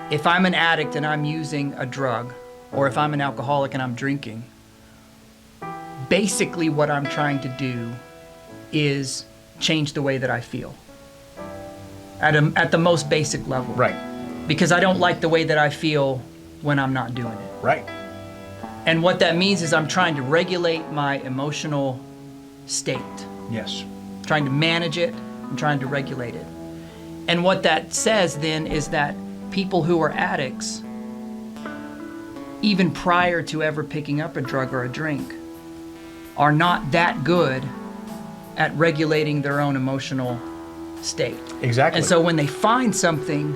if I'm an addict and I'm using a drug, or if I'm an alcoholic and I'm drinking, basically what I'm trying to do is change the way that I feel at the most basic level. Right. Because I don't like the way that I feel when I'm not doing it. Right. And what that means is I'm trying to regulate my emotional state. Yes. Trying to manage it and trying to regulate it. And what that says then is that people who are addicts, even prior to ever picking up a drug or a drink, are not that good at regulating their own emotional state. Exactly. And so when they find something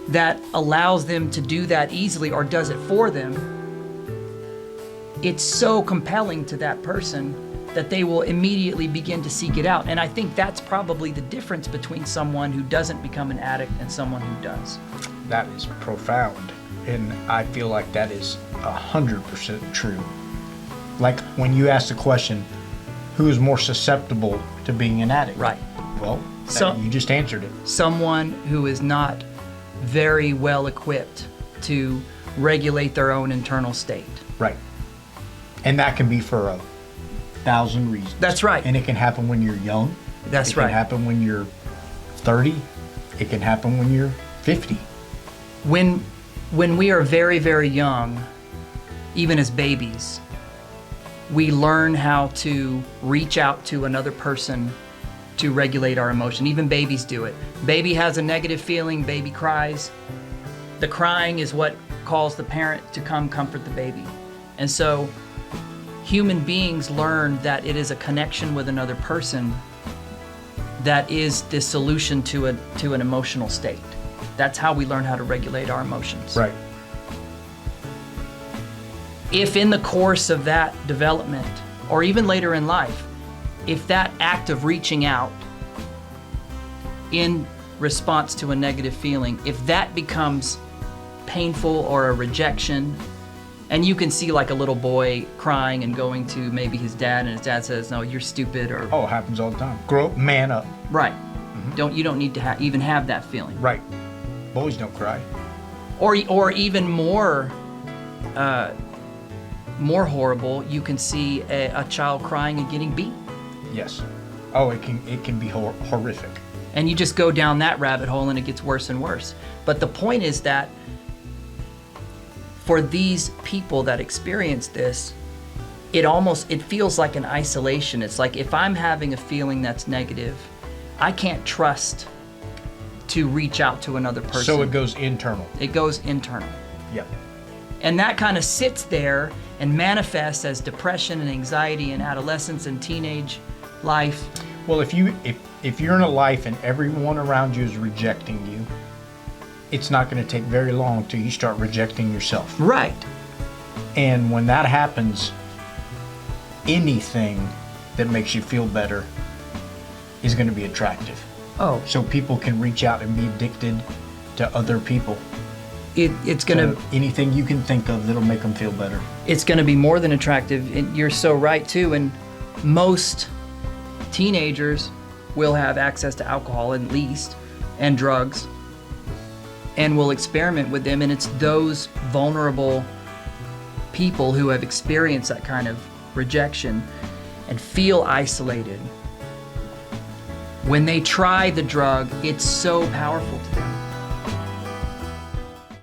that allows them to do that easily or does it for them, it's so compelling to that person that they will immediately begin to seek it out. And I think that's probably the difference between someone who doesn't become an addict and someone who does. That is profound. And I feel like that is 100% true. Like when you ask the question, who is more susceptible to being an addict? Right. Well, So- you just answered it. Someone who is not very well equipped to regulate their own internal state. Right. And that can be for 1,000 reasons. That's right. And it can happen when you're young. That's It right. can happen when you're 30. It can happen when you're 50. When we are very, very young, even as babies, we learn how to reach out to another person to regulate our emotion. Even babies do it. Baby has a negative feeling, baby cries. The crying is what calls the parent to come comfort the baby. And so human beings learn that it is a connection with another person that is the solution to an emotional state. That's how we learn how to regulate our emotions. Right. If in the course of that development, or even later in life, if that act of reaching out in response to a negative feeling, if that becomes painful or a rejection, and you can see like a little boy crying and going to maybe his dad, and his dad says, "No, you're stupid," or Oh, it happens all the time. Grow up, man up. right, you don't need to even have that feeling, Right. Boys don't cry. or even more horrible, you can see a child crying and getting beat. Yes. Oh, it can be horrific. And you just go down that rabbit hole and it gets worse and worse. But the point is that for these people that experience this, it feels like an isolation. It's like if I'm having a feeling that's negative, I can't trust to reach out to another person. So it goes internal. It goes internal. Yep. And that kind of sits there and manifests as depression and anxiety in adolescence and teenage life. Well, if you're in a life and everyone around you is rejecting you, it's not going to take very long till you start rejecting yourself. Right. And when that happens, anything that makes you feel better is going to be attractive. Oh, So people can reach out and be addicted to other people. it's gonna Anything you can think of that'll make them feel better. it's gonna be more than attractive. And you're so right too. And most teenagers will have access to alcohol at least, and drugs, and will experiment with them. And it's those vulnerable people who have experienced that kind of rejection and feel isolated. When they try the drug, it's so powerful to them.